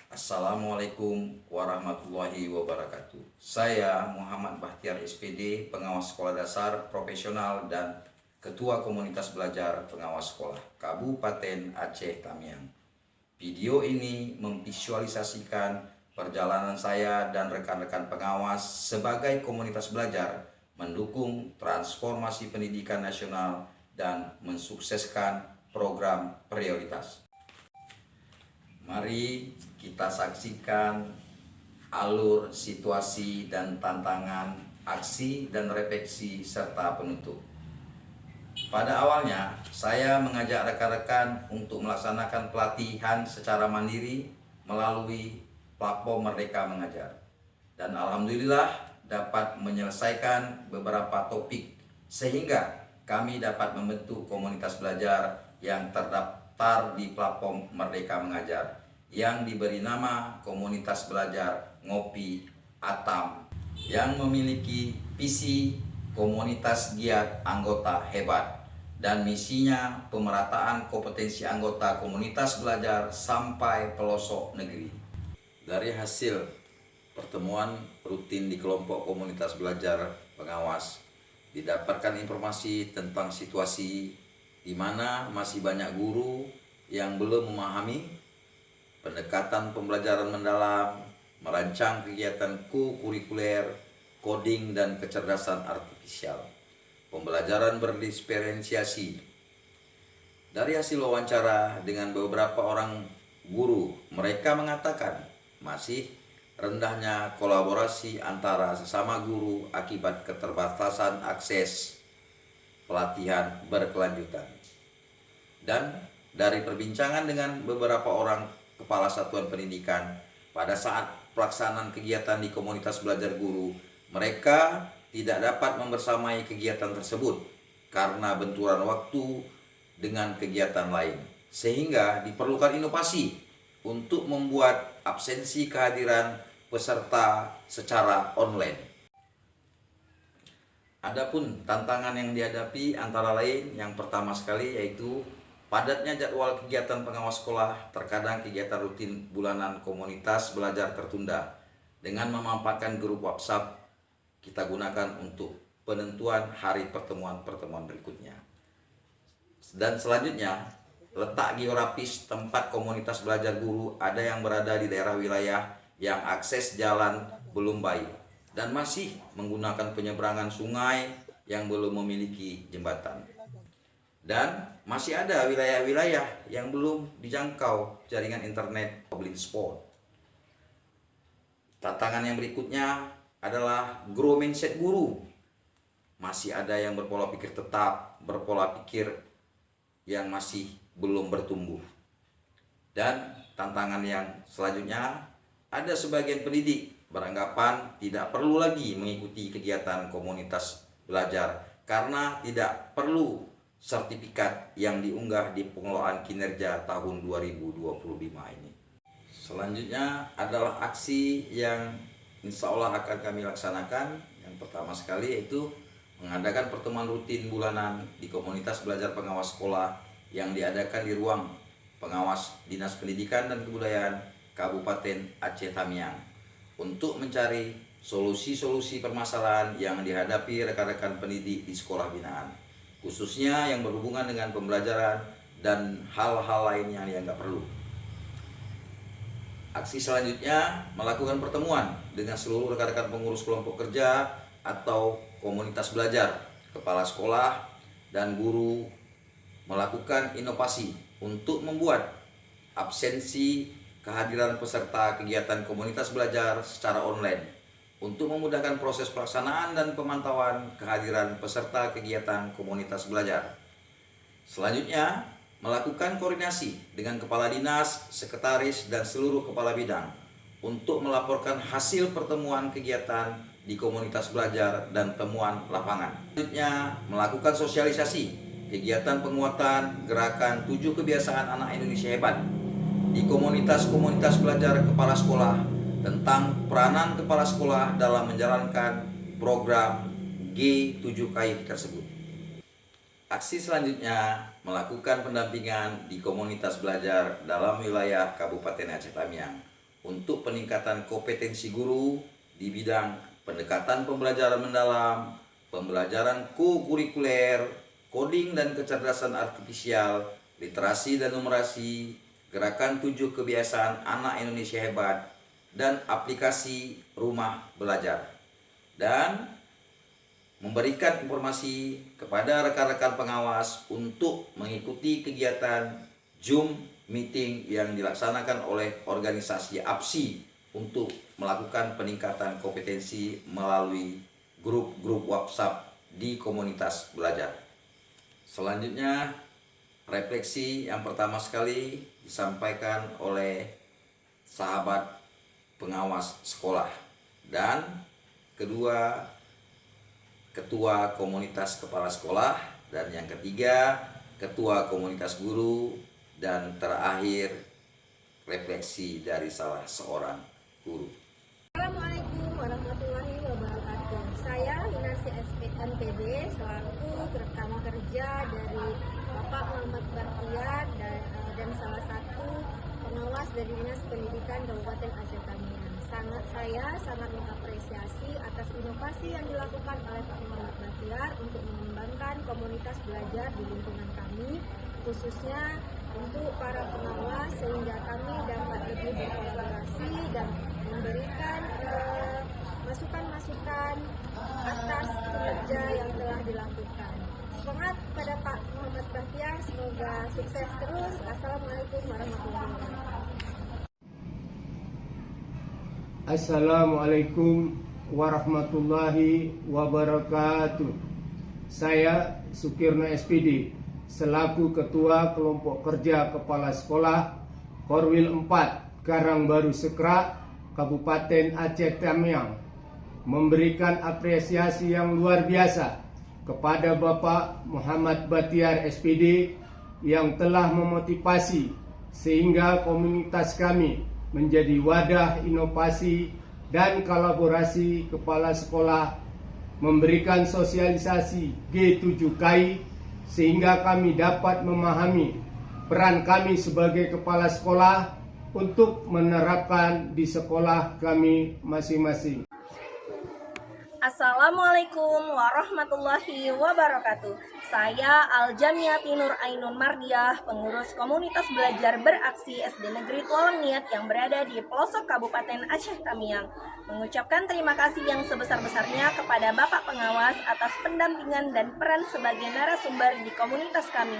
Assalamualaikum warahmatullahi wabarakatuh. Saya Muhammad Bahtiar SPD, pengawas sekolah dasar profesional dan Ketua Komunitas Belajar Pengawas Sekolah Kabupaten Aceh Tamiang. Video ini memvisualisasikan perjalanan saya dan rekan-rekan pengawas sebagai komunitas belajar mendukung transformasi pendidikan nasional dan mensukseskan program prioritas. Mari kita saksikan alur situasi dan tantangan, aksi dan refleksi serta penutup. Pada awalnya, saya mengajak rekan-rekan untuk melaksanakan pelatihan secara mandiri melalui platform Merdeka Mengajar. Dan alhamdulillah dapat menyelesaikan beberapa topik sehingga kami dapat membentuk komunitas belajar yang terdaftar di platform Merdeka Mengajar yang diberi nama Komunitas Belajar Ngopi Atam yang memiliki visi komunitas giat anggota hebat dan misinya pemerataan kompetensi anggota komunitas belajar sampai pelosok negeri. Dari hasil pertemuan rutin di kelompok komunitas belajar pengawas, didapatkan informasi tentang situasi di mana masih banyak guru yang belum memahami pendekatan pembelajaran mendalam, merancang kegiatan kurikuler, coding dan kecerdasan artifisial, pembelajaran berdiferensiasi. Dari hasil wawancara dengan beberapa orang guru, mereka mengatakan masih rendahnya kolaborasi antara sesama guru akibat keterbatasan akses pelatihan berkelanjutan. Dan dari perbincangan dengan beberapa orang kepala satuan pendidikan pada saat pelaksanaan kegiatan di komunitas belajar guru, mereka tidak dapat membersamai kegiatan tersebut karena benturan waktu dengan kegiatan lain, sehingga diperlukan inovasi untuk membuat absensi kehadiran peserta secara online. Adapun tantangan yang dihadapi antara lain yang pertama sekali yaitu padatnya jadwal kegiatan pengawas sekolah. Terkadang kegiatan rutin bulanan komunitas belajar tertunda. Dengan memanfaatkan grup WhatsApp, kita gunakan untuk penentuan hari pertemuan-pertemuan berikutnya. Dan selanjutnya, letak geografis tempat komunitas belajar guru ada yang berada di daerah wilayah yang akses jalan belum baik dan masih menggunakan penyeberangan sungai yang belum memiliki jembatan. Dan masih ada wilayah-wilayah yang belum dijangkau jaringan internet public spot. Tantangan yang berikutnya adalah grow mindset guru. Masih ada yang berpola pikir tetap, berpola pikir yang masih belum bertumbuh. Dan tantangan yang selanjutnya, ada sebagian pendidik beranggapan tidak perlu lagi mengikuti kegiatan komunitas belajar karena tidak perlu sertifikat yang diunggah di pengelolaan kinerja tahun 2025 ini. Selanjutnya adalah aksi yang insya Allah akan kami laksanakan. Yang pertama sekali yaitu mengadakan pertemuan rutin bulanan di komunitas belajar pengawas sekolah yang diadakan di ruang pengawas Dinas Pendidikan dan Kebudayaan Kabupaten Aceh Tamiang untuk mencari solusi-solusi permasalahan yang dihadapi rekan-rekan pendidik di sekolah binaan, khususnya yang berhubungan dengan pembelajaran dan hal-hal lain yang dianggap perlu. Aksi selanjutnya melakukan pertemuan dengan seluruh rekan-rekan pengurus kelompok kerja atau komunitas belajar, kepala sekolah, dan guru melakukan inovasi untuk membuat absensi kehadiran peserta kegiatan komunitas belajar secara online untuk memudahkan proses pelaksanaan dan pemantauan kehadiran peserta kegiatan komunitas belajar. Selanjutnya, melakukan koordinasi dengan kepala dinas, sekretaris, dan seluruh kepala bidang untuk melaporkan hasil pertemuan kegiatan di komunitas belajar dan temuan lapangan. Selanjutnya, melakukan sosialisasi kegiatan penguatan gerakan 7 kebiasaan anak Indonesia hebat di komunitas-komunitas belajar kepala sekolah tentang peranan kepala sekolah dalam menjalankan program G7KI tersebut. Aksi selanjutnya melakukan pendampingan di komunitas belajar dalam wilayah Kabupaten Aceh Tamiang untuk peningkatan kompetensi guru di bidang pendekatan pembelajaran mendalam, pembelajaran co-kurikuler, coding dan kecerdasan artifisial, literasi dan numerasi, gerakan 7 kebiasaan anak Indonesia hebat, dan aplikasi rumah belajar. Dan memberikan informasi kepada rekan-rekan pengawas untuk mengikuti kegiatan Zoom meeting yang dilaksanakan oleh organisasi APSI untuk melakukan peningkatan kompetensi melalui grup-grup WhatsApp di komunitas belajar. Selanjutnya, refleksi yang pertama sekali disampaikan oleh sahabat pengawas sekolah, dan kedua ketua komunitas kepala sekolah, dan yang ketiga ketua komunitas guru, dan terakhir refleksi dari salah seorang guru. Assalamualaikum warahmatullahi wabarakatuh. Saya Winarsi SPNPB selaku rekan kerja dari Bapak Muhammad Bahtiar dan salah satu pengawas dari Dinas Pendidikan Kabupaten Aceh Tamiang. Saya sangat mengapresiasi atas inovasi yang dilakukan oleh Pak Muhammad Bahtiar untuk mengembangkan komunitas belajar di lingkungan kami, khususnya untuk para pengawas, sehingga kami dapat lebih berkolaborasi dan memberikan masukan-masukan atas kinerja yang telah dilakukan. Semangat pada Pak Muhammad Bahtiar, semoga sukses terus. Assalamualaikum warahmatullahi wabarakatuh. Assalamualaikum warahmatullahi wabarakatuh. Saya Sukirno SPD selaku Ketua Kelompok Kerja Kepala Sekolah Korwil 4 Karangbaru Sekrak, Kabupaten Aceh Tamiang, memberikan apresiasi yang luar biasa kepada Bapak Muhammad Bahtiar SPD yang telah memotivasi sehingga komunitas kami menjadi wadah inovasi dan kolaborasi kepala sekolah, memberikan sosialisasi G7KI sehingga kami dapat memahami peran kami sebagai kepala sekolah untuk menerapkan di sekolah kami masing-masing. Assalamualaikum warahmatullahi wabarakatuh. Saya Aljamiati Nur Ainun Mardiah, pengurus komunitas belajar beraksi SD Negeri Tualengiat yang berada di pelosok Kabupaten Aceh Tamiang, mengucapkan terima kasih yang sebesar-besarnya kepada Bapak Pengawas atas pendampingan dan peran sebagai narasumber di komunitas kami.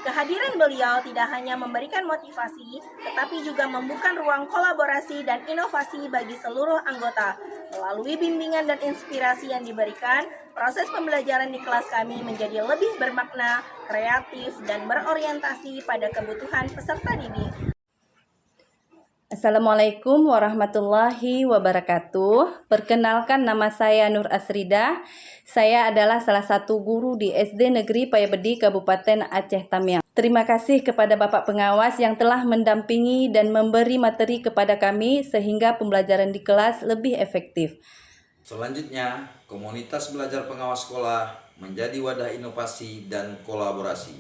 Kehadiran beliau tidak hanya memberikan motivasi, tetapi juga membuka ruang kolaborasi dan inovasi bagi seluruh anggota. Melalui bimbingan dan inspirasi yang diberikan, proses pembelajaran di kelas kami menjadi lebih bermakna, kreatif, dan berorientasi pada kebutuhan peserta didik. Assalamualaikum warahmatullahi wabarakatuh. Perkenalkan, nama saya Nur Asrida. Saya adalah salah satu guru di SD Negeri Payabedi Kabupaten Aceh Tamiang. Terima kasih kepada Bapak Pengawas yang telah mendampingi dan memberi materi kepada kami sehingga pembelajaran di kelas lebih efektif. Selanjutnya, komunitas belajar pengawas sekolah menjadi wadah inovasi dan kolaborasi,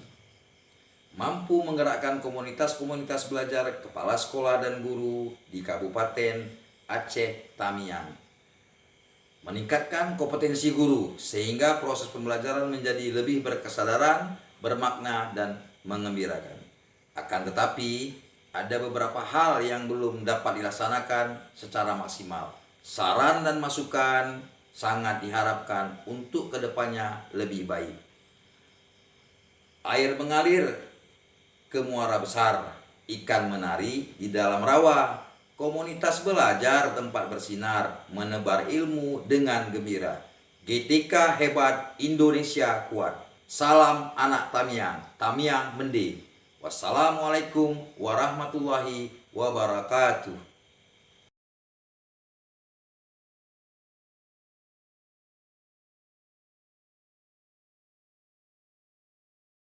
mampu menggerakkan komunitas-komunitas belajar kepala sekolah dan guru di Kabupaten Aceh Tamiang, meningkatkan kompetensi guru sehingga proses pembelajaran menjadi lebih berkesadaran, bermakna, dan mengembirakan. Akan tetapi, ada beberapa hal yang belum dapat dilaksanakan secara maksimal. Saran dan masukan sangat diharapkan untuk kedepannya lebih baik. Air mengalir ke muara besar, ikan menari di dalam rawa. Komunitas belajar tempat bersinar, menebar ilmu dengan gembira. GTK hebat, Indonesia kuat. Salam anak Tamiang, Tamiang Mende. Wassalamualaikum warahmatullahi wabarakatuh.